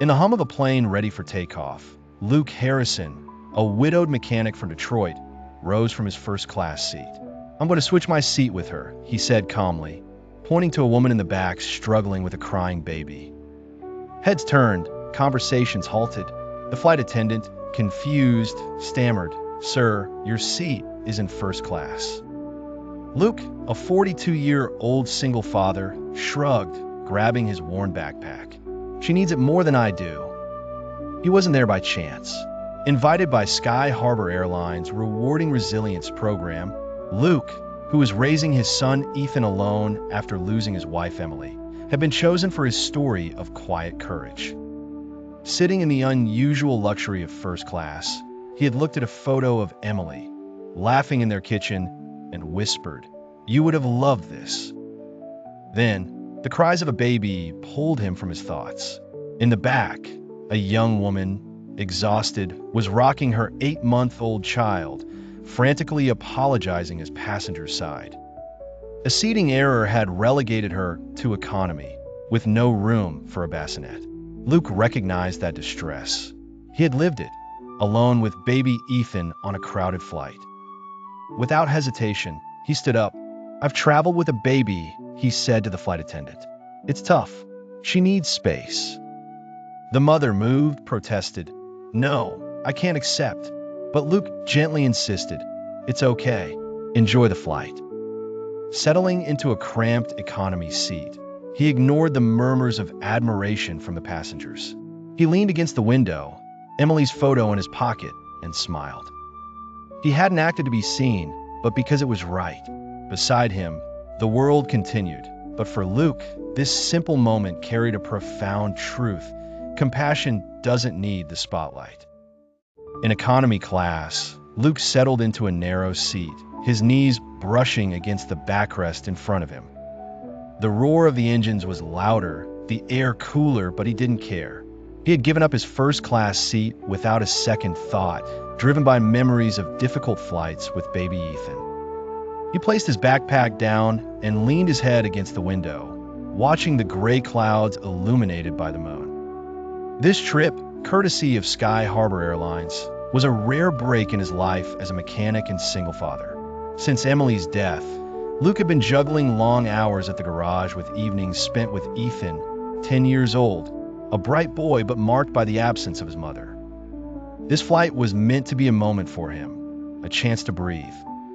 In the hum of a plane ready for takeoff, Luke Harrison, a widowed mechanic from Detroit, rose from his first-class seat. "I'm going to switch my seat with her," he said calmly, pointing to a woman in the back struggling with a crying baby. Heads turned, conversations halted. The flight attendant, confused, stammered, "Sir, your seat is in first class." Luke, a 42-year-old single father, shrugged, grabbing his worn backpack. "She needs it more than I do." He wasn't there by chance. Invited by Sky Harbor Airlines' Rewarding Resilience program, Luke, who was raising his son Ethan alone after losing his wife Emily, had been chosen for his story of quiet courage. Sitting in the unusual luxury of first class, he had looked at a photo of Emily, laughing in their kitchen, and whispered, "You would have loved this." Then, the cries of a baby pulled him from his thoughts. In the back, a young woman, exhausted, was rocking her 8-month-old child, frantically apologizing as passenger side. A seating error had relegated her to economy, with no room for a bassinet. Luke recognized that distress. He had lived it, alone with baby Ethan on a crowded flight. Without hesitation, he stood up. "I've traveled with a baby," he said to the flight attendant. "It's tough. She needs space." The mother, moved, protested. "No, I can't accept." But Luke gently insisted, "It's okay. Enjoy the flight." Settling into a cramped economy seat, he ignored the murmurs of admiration from the passengers. He leaned against the window, Emily's photo in his pocket, and smiled. He hadn't acted to be seen, but because it was right. Beside him, the world continued. But for Luke, this simple moment carried a profound truth. Compassion doesn't need the spotlight. In economy class, Luke settled into a narrow seat, his knees brushing against the backrest in front of him. The roar of the engines was louder, the air cooler, but he didn't care. He had given up his first-class seat without a second thought, driven by memories of difficult flights with baby Ethan. He placed his backpack down and leaned his head against the window, watching the gray clouds illuminated by the moon. This trip, courtesy of Sky Harbor Airlines, was a rare break in his life as a mechanic and single father. Since Emily's death, Luke had been juggling long hours at the garage with evenings spent with Ethan, 10 years old, a bright boy but marked by the absence of his mother. This flight was meant to be a moment for him, a chance to breathe.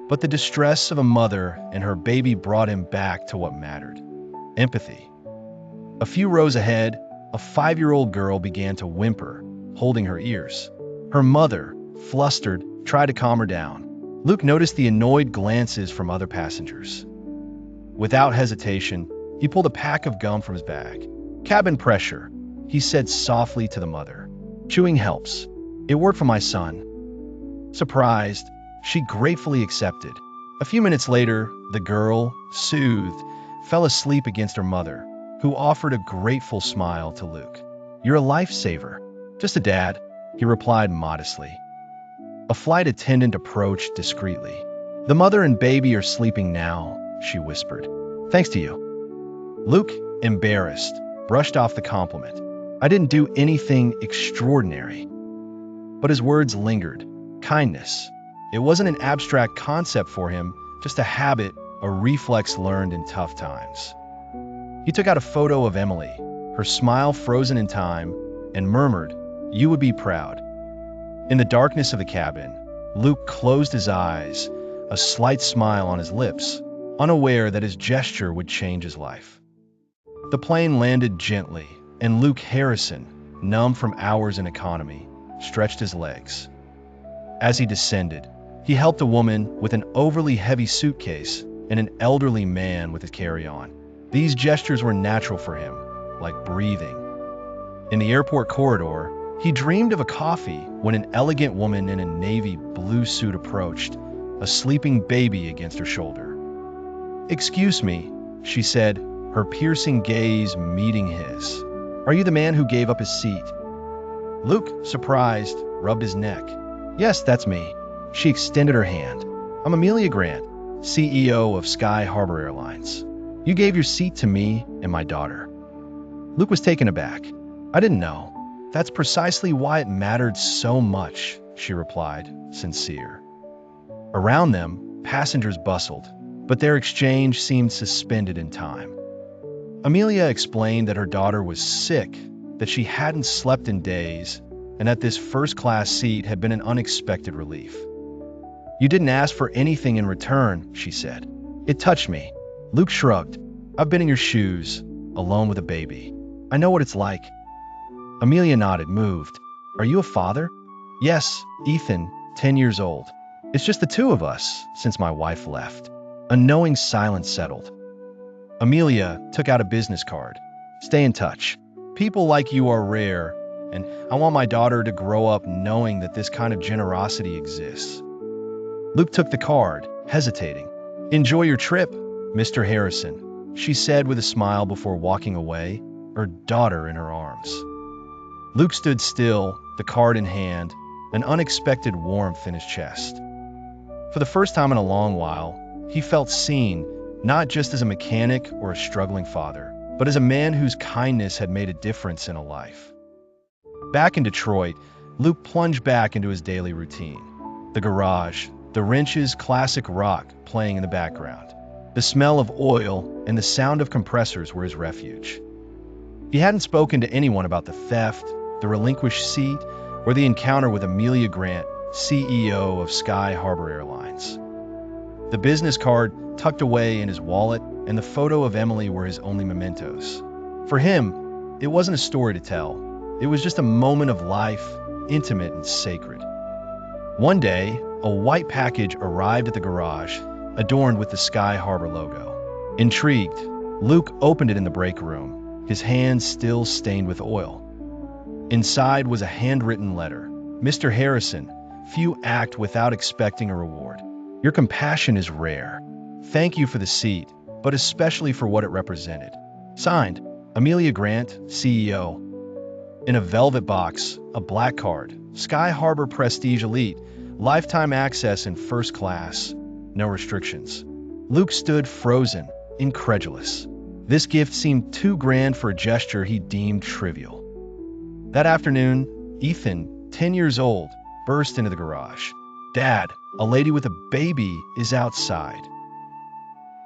But the distress of a mother and her baby brought him back to what mattered: empathy. A few rows ahead, a 5-year-old girl began to whimper, holding her ears. Her mother, flustered, tried to calm her down. Luke noticed the annoyed glances from other passengers. Without hesitation, he pulled a pack of gum from his bag. "Cabin pressure," he said softly to the mother. "Chewing helps. It worked for my son." Surprised, she gratefully accepted. A few minutes later, the girl, soothed, fell asleep against her mother, who offered a grateful smile to Luke. "You're a lifesaver." "Just a dad," he replied modestly. A flight attendant approached discreetly. "The mother and baby are sleeping now," she whispered. "Thanks to you." Luke, embarrassed, brushed off the compliment. "I didn't do anything extraordinary." But his words lingered. Kindness. It wasn't an abstract concept for him, just a habit, a reflex learned in tough times. He took out a photo of Emily, her smile frozen in time, and murmured, "You would be proud." In the darkness of the cabin, Luke closed his eyes, a slight smile on his lips, unaware that his gesture would change his life. The plane landed gently, and Luke Harrison, numb from hours in economy, stretched his legs. As he descended, he helped a woman with an overly heavy suitcase and an elderly man with his carry-on. These gestures were natural for him, like breathing. In the airport corridor, he dreamed of a coffee when an elegant woman in a navy blue suit approached, a sleeping baby against her shoulder. "Excuse me," she said, her piercing gaze meeting his. "Are you the man who gave up his seat?" Luke, surprised, rubbed his neck. "Yes, that's me." She extended her hand. "I'm Amelia Grant, CEO of Sky Harbor Airlines. You gave your seat to me and my daughter." Luke was taken aback. "I didn't know." That's precisely why it mattered so much, she replied, sincere. Around them, passengers bustled, but their exchange seemed suspended in time. Amelia explained that her daughter was sick, that she hadn't slept in days, and that this first-class seat had been an unexpected relief. You didn't ask for anything in return, she said. It touched me. Luke shrugged. I've been in your shoes, alone with a baby. I know what it's like. Amelia nodded, moved. Are you a father? Yes, Ethan, 10 years old. It's just the two of us since my wife left. A knowing silence settled. Amelia took out a business card. Stay in touch. People like you are rare, and I want my daughter to grow up knowing that this kind of generosity exists. Luke took the card, hesitating. Enjoy your trip, Mr. Harrison, she said with a smile before walking away, her daughter in her arms. Luke stood still, the card in hand, an unexpected warmth in his chest. For the first time in a long while, he felt seen, not just as a mechanic or a struggling father, but as a man whose kindness had made a difference in a life. Back in Detroit, Luke plunged back into his daily routine. The garage, the wrenches' classic rock playing in the background. The smell of oil and the sound of compressors were his refuge. He hadn't spoken to anyone about the theft, the relinquished seat, or the encounter with Amelia Grant, CEO of Sky Harbor Airlines. The business card tucked away in his wallet and the photo of Emily were his only mementos. For him, it wasn't a story to tell. It was just a moment of life, intimate and sacred. One day, a white package arrived at the garage, adorned with the Sky Harbor logo. Intrigued, Luke opened it in the break room, his hands still stained with oil. Inside was a handwritten letter. Mr. Harrison, few act without expecting a reward. Your compassion is rare. Thank you for the seat, but especially for what it represented. Signed, Amelia Grant, CEO. In a velvet box, a black card, Sky Harbor Prestige Elite, lifetime access in first class, no restrictions. Luke stood frozen, incredulous. This gift seemed too grand for a gesture he deemed trivial. That afternoon, Ethan, 10 years old, burst into the garage. Dad, a lady with a baby is outside.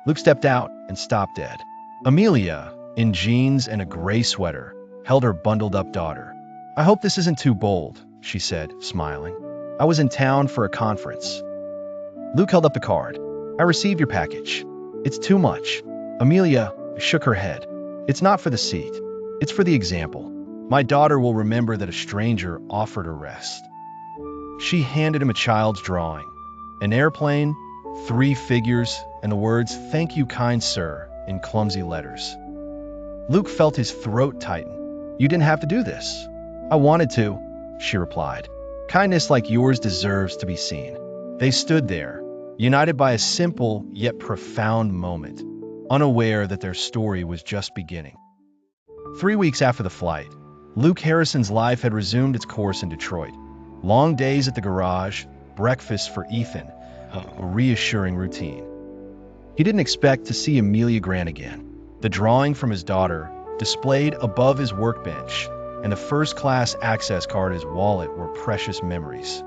Luke stepped out and stopped dead. Amelia, in jeans and a gray sweater, held her bundled-up daughter. I hope this isn't too bold, she said, smiling. I was in town for a conference. Luke held up the card. I received your package. It's too much. Amelia shook her head. It's not for the seat. It's for the example. My daughter will remember that a stranger offered her rest. She handed him a child's drawing. An airplane, 3 figures, and the words, "Thank you, kind sir," in clumsy letters. Luke felt his throat tighten. You didn't have to do this. I wanted to, she replied. Kindness like yours deserves to be seen. They stood there, united by a simple yet profound moment, unaware that their story was just beginning. 3 weeks after the flight, Luke Harrison's life had resumed its course in Detroit. Long days at the garage, breakfast for Ethan, a reassuring routine. He didn't expect to see Amelia Grant again. The drawing from his daughter, displayed above his workbench, and the first-class access card in his wallet were precious memories.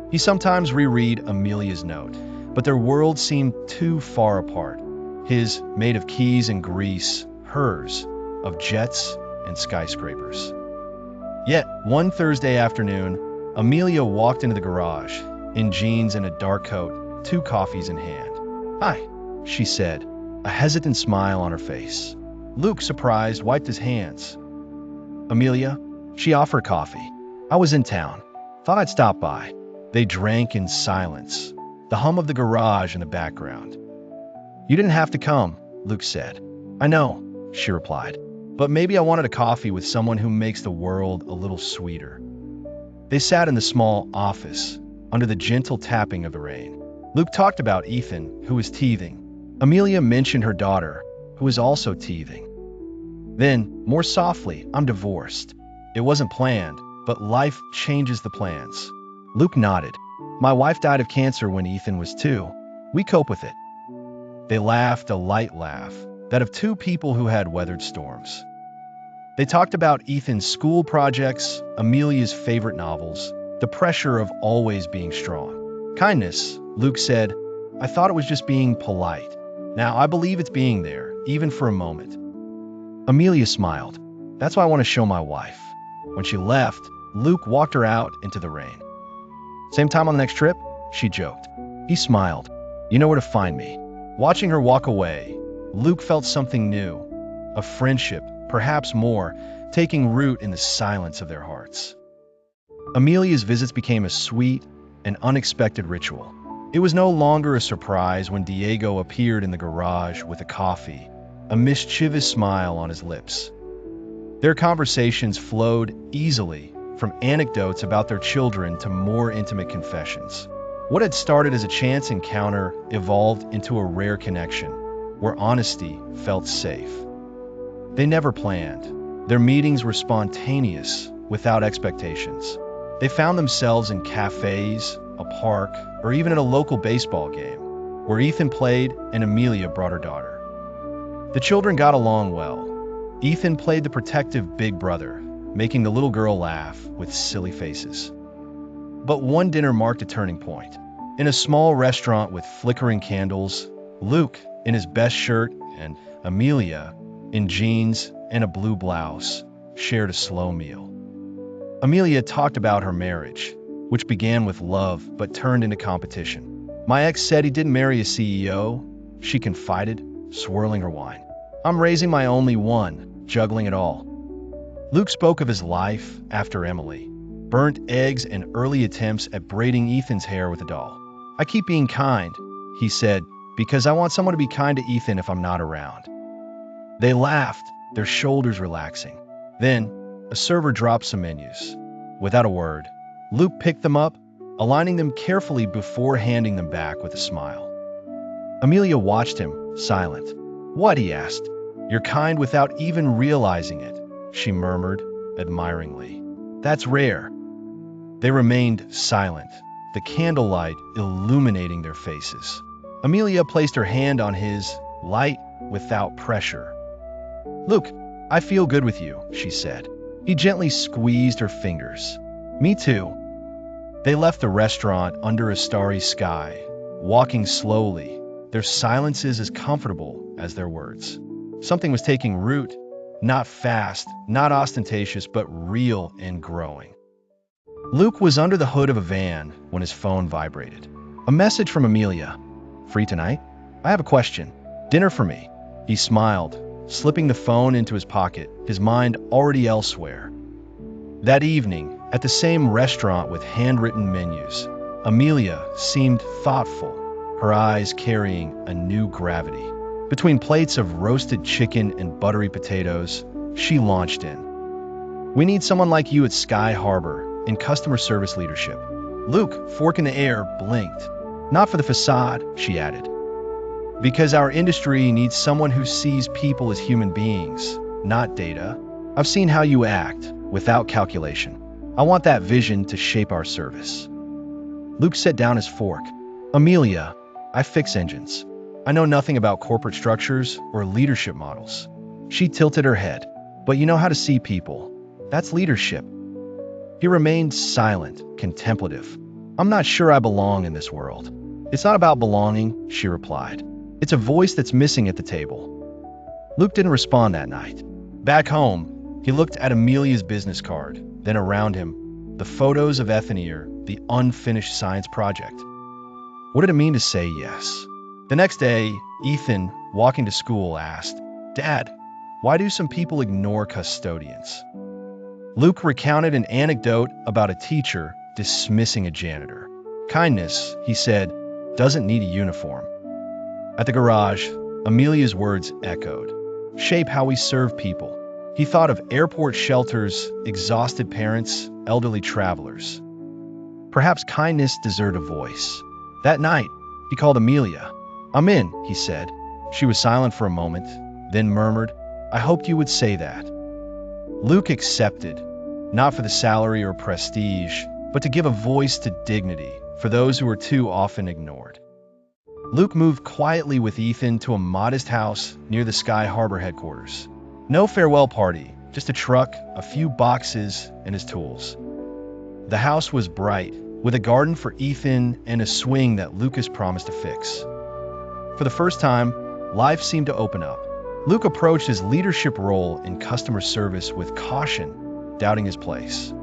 He sometimes reread Amelia's note, but their worlds seemed too far apart. His, made of keys and grease, hers, of jets and skyscrapers. Yet, one Thursday afternoon, Amelia walked into the garage, in jeans and a dark coat, 2 coffees in hand. Hi, she said, a hesitant smile on her face. Luke, surprised, wiped his hands. Amelia, she offered coffee. I was in town. Thought I'd stop by. They drank in silence, the hum of the garage in the background. You didn't have to come, Luke said. I know, she replied, but maybe I wanted a coffee with someone who makes the world a little sweeter. They sat in the small office, under the gentle tapping of the rain. Luke talked about Ethan, who was teething. Amelia mentioned her daughter, who was also teething. Then, more softly, I'm divorced. It wasn't planned, but life changes the plans. Luke nodded. My wife died of cancer when Ethan was 2. We cope with it. They laughed a light laugh, that of 2 people who had weathered storms. They talked about Ethan's school projects, Amelia's favorite novels, the pressure of always being strong. Kindness, Luke said. I thought it was just being polite. Now I believe it's being there, even for a moment. Amelia smiled. That's why I want to show my wife. When she left, Luke walked her out into the rain. Same time on the next trip? She joked. He smiled. You know where to find me. Watching her walk away, Luke felt something new. A friendship, perhaps more, taking root in the silence of their hearts. Amelia's visits became a sweet and unexpected ritual. It was no longer a surprise when Diego appeared in the garage with a coffee, a mischievous smile on his lips. Their conversations flowed easily from anecdotes about their children to more intimate confessions. What had started as a chance encounter evolved into a rare connection, where honesty felt safe. They never planned. Their meetings were spontaneous, without expectations. They found themselves in cafes, a park, or even at a local baseball game, where Ethan played and Amelia brought her daughter. The children got along well. Ethan played the protective big brother, making the little girl laugh with silly faces. But one dinner marked a turning point. In a small restaurant with flickering candles, Luke, in his best shirt, and Amelia, in jeans and a blue blouse, shared a slow meal. Amelia talked about her marriage, which began with love but turned into competition. My ex said he didn't marry a CEO, she confided, swirling her wine. I'm raising my only one, juggling it all. Luke spoke of his life after Emily, burnt eggs and early attempts at braiding Ethan's hair with a doll. I keep being kind, he said, because I want someone to be kind to Ethan if I'm not around. They laughed, their shoulders relaxing. Then, a server dropped some menus. Without a word, Luke picked them up, aligning them carefully before handing them back with a smile. Amelia watched him, silent. What? He asked. You're kind without even realizing it, she murmured, admiringly. That's rare. They remained silent, the candlelight illuminating their faces. Amelia placed her hand on his, light, without pressure. Luke, I feel good with you, she said. He gently squeezed her fingers. Me too. They left the restaurant under a starry sky, walking slowly, their silences as comfortable as their words. Something was taking root, not fast, not ostentatious, but real and growing. Luke was under the hood of a van when his phone vibrated. A message from Amelia. Free tonight? I have a question. Dinner for me. He smiled, slipping the phone into his pocket, his mind already elsewhere. That evening, at the same restaurant with handwritten menus, Amelia seemed thoughtful, her eyes carrying a new gravity. Between plates of roasted chicken and buttery potatoes, she launched in. We need someone like you at Sky Harbor in customer service leadership. Luke, fork in the air, blinked. Not for the facade, she added. Because our industry needs someone who sees people as human beings, not data. I've seen how you act, without calculation. I want that vision to shape our service. Luke set down his fork. Amelia, I fix engines. I know nothing about corporate structures or leadership models. She tilted her head. But you know how to see people. That's leadership. He remained silent, contemplative. I'm not sure I belong in this world. It's not about belonging, she replied. It's a voice that's missing at the table. Luke didn't respond that night. Back home, he looked at Amelia's business card, then around him, the photos of Ethanier, the unfinished science project. What did it mean to say yes? The next day, Ethan, walking to school, asked, Dad, why do some people ignore custodians? Luke recounted an anecdote about a teacher dismissing a janitor. Kindness, he said, doesn't need a uniform. At the garage, Amelia's words echoed. Shape how we serve people. He thought of airport shelters, exhausted parents, elderly travelers. Perhaps kindness deserved a voice. That night, he called Amelia. I'm in, he said. She was silent for a moment, then murmured, I hoped you would say that. Luke accepted, not for the salary or prestige, but to give a voice to dignity for those who were too often ignored. Luke moved quietly with Ethan to a modest house near the Sky Harbor headquarters. No farewell party, Just a truck, a few boxes, and his tools. The house was bright, with a garden for Ethan and a swing that Lucas promised to fix. For the first time, life seemed to open up. Luke approached his leadership role in customer service with caution, doubting his place.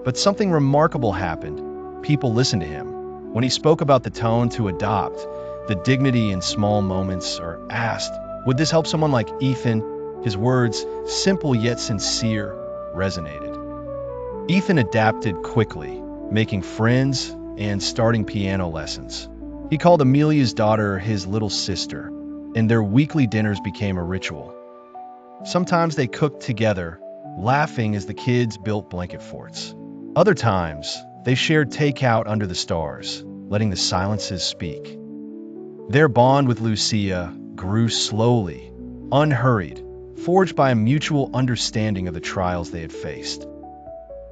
But something remarkable happened. People listened to him. When he spoke about the tone to adopt, the dignity in small moments, or asked, would this help someone like Ethan? His words, simple yet sincere, resonated. Ethan adapted quickly, making friends and starting piano lessons. He called Amelia's daughter his little sister, and their weekly dinners became a ritual. Sometimes they cooked together, laughing as the kids built blanket forts. Other times, they shared takeout under the stars, letting the silences speak. Their bond with Lucia grew slowly, unhurried, forged by a mutual understanding of the trials they had faced.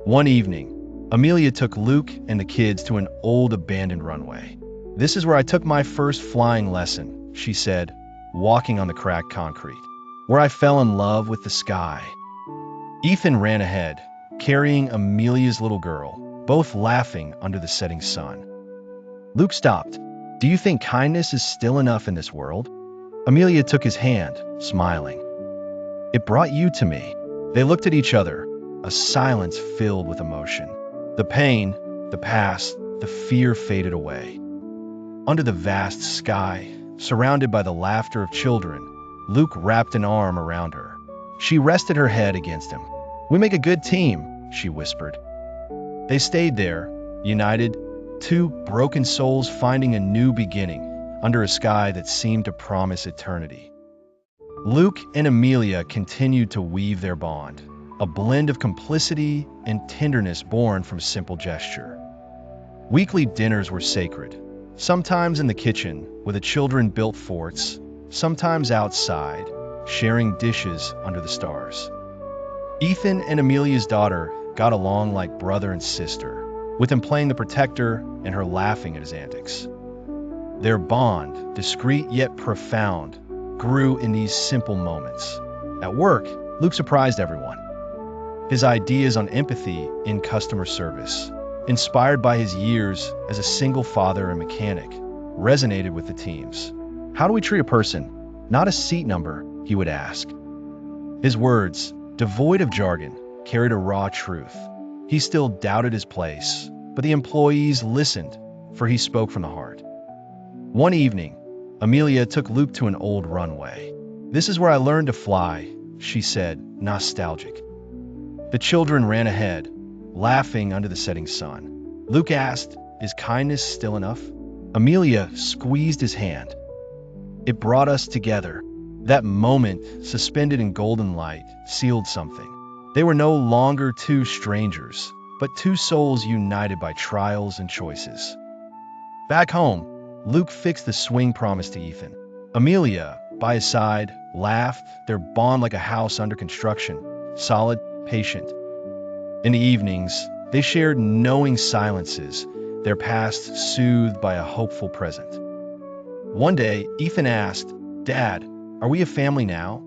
One evening, Amelia took Luke and the kids to an old abandoned runway. "This is where I took my first flying lesson," she said, walking on the cracked concrete, "where I fell in love with the sky." Ethan ran ahead, carrying Amelia's little girl, both laughing under the setting sun. Luke stopped. "Do you think kindness is still enough in this world?" Amelia took his hand, smiling. "It brought you to me." They looked at each other, a silence filled with emotion. The pain, the past, the fear faded away. Under the vast sky, surrounded by the laughter of children, Luke wrapped an arm around her. She rested her head against him. "We make a good team," she whispered. They stayed there, united, two broken souls finding a new beginning under a sky that seemed to promise eternity. Luke and Amelia continued to weave their bond, a blend of complicity and tenderness born from simple gesture. Weekly dinners were sacred, sometimes in the kitchen, where the children built forts, sometimes outside, sharing dishes under the stars. Ethan and Amelia's daughter got along like brother and sister, with him playing the protector and her laughing at his antics. Their bond, discreet yet profound, grew in these simple moments. At work, Luke surprised everyone. His ideas on empathy in customer service, inspired by his years as a single father and mechanic, resonated with the teams. "How do we treat a person? Not a seat number," he would ask. His words, devoid of jargon, carried a raw truth. He still doubted his place, but the employees listened, for he spoke from the heart. One evening, Amelia took Luke to an old runway. "This is where I learned to fly," she said, nostalgic. The children ran ahead, laughing under the setting sun. Luke asked, "Is kindness still enough?" Amelia squeezed his hand. "It brought us together." That moment, suspended in golden light, sealed something. They were no longer two strangers, but two souls united by trials and choices. Back home, Luke fixed the swing promise to Ethan. Amelia, by his side, laughed, their bond like a house under construction, solid, patient. In the evenings, they shared knowing silences, their past soothed by a hopeful present. One day, Ethan asked, "Dad, are we a family now?"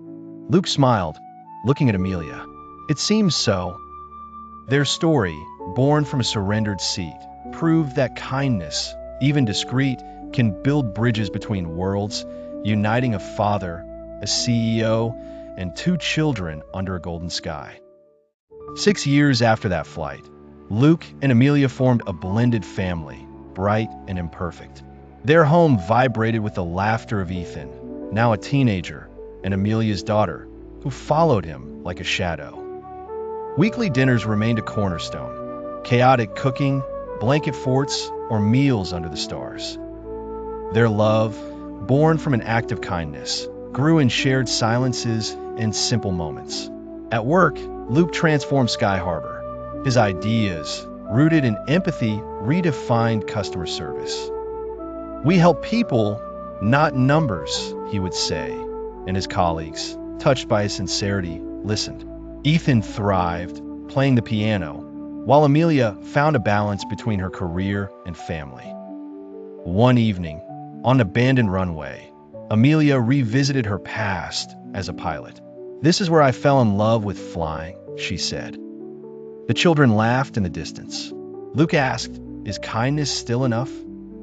Luke smiled, looking at Amelia. "It seems so." Their story, born from a surrendered seat, proved that kindness, even discreet, can build bridges between worlds, uniting a father, a CEO, and two children under a golden sky. 6 years after that flight, Luke and Amelia formed a blended family, bright and imperfect. Their home vibrated with the laughter of Ethan, now a teenager, and Amelia's daughter, who followed him like a shadow. Weekly dinners remained a cornerstone, chaotic cooking, blanket forts, or meals under the stars. Their love, born from an act of kindness, grew in shared silences and simple moments. At work, Luke transformed Sky Harbor. His ideas, rooted in empathy, redefined customer service. "We help people, not numbers," he would say, and his colleagues, touched by his sincerity, listened. Ethan thrived, playing the piano, while Amelia found a balance between her career and family. One evening, on an abandoned runway, Amelia revisited her past as a pilot. "This is where I fell in love with flying," she said. The children laughed in the distance. Luke asked, "Is kindness still enough?"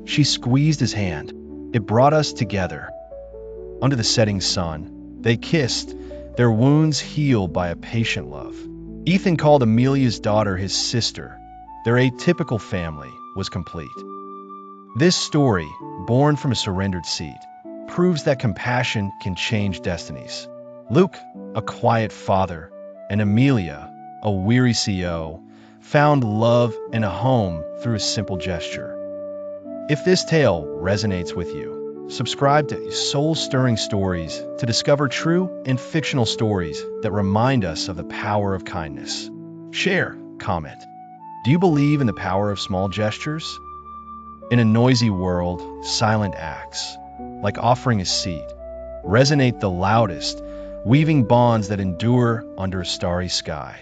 She squeezed his hand. "It brought us together." Under the setting sun, they kissed, their wounds healed by a patient love. Ethan called Amelia's daughter his sister. Their atypical family was complete. This story, born from a surrendered seat, proves that compassion can change destinies. Luke, a quiet father, and Amelia, a weary CO, found love and a home through a simple gesture. If this tale resonates with you, subscribe to Soul-Stirring Stories to discover true and fictional stories that remind us of the power of kindness. Share, comment. Do you believe in the power of small gestures? In a noisy world, silent acts, like offering a seat, resonate the loudest, weaving bonds that endure under a starry sky.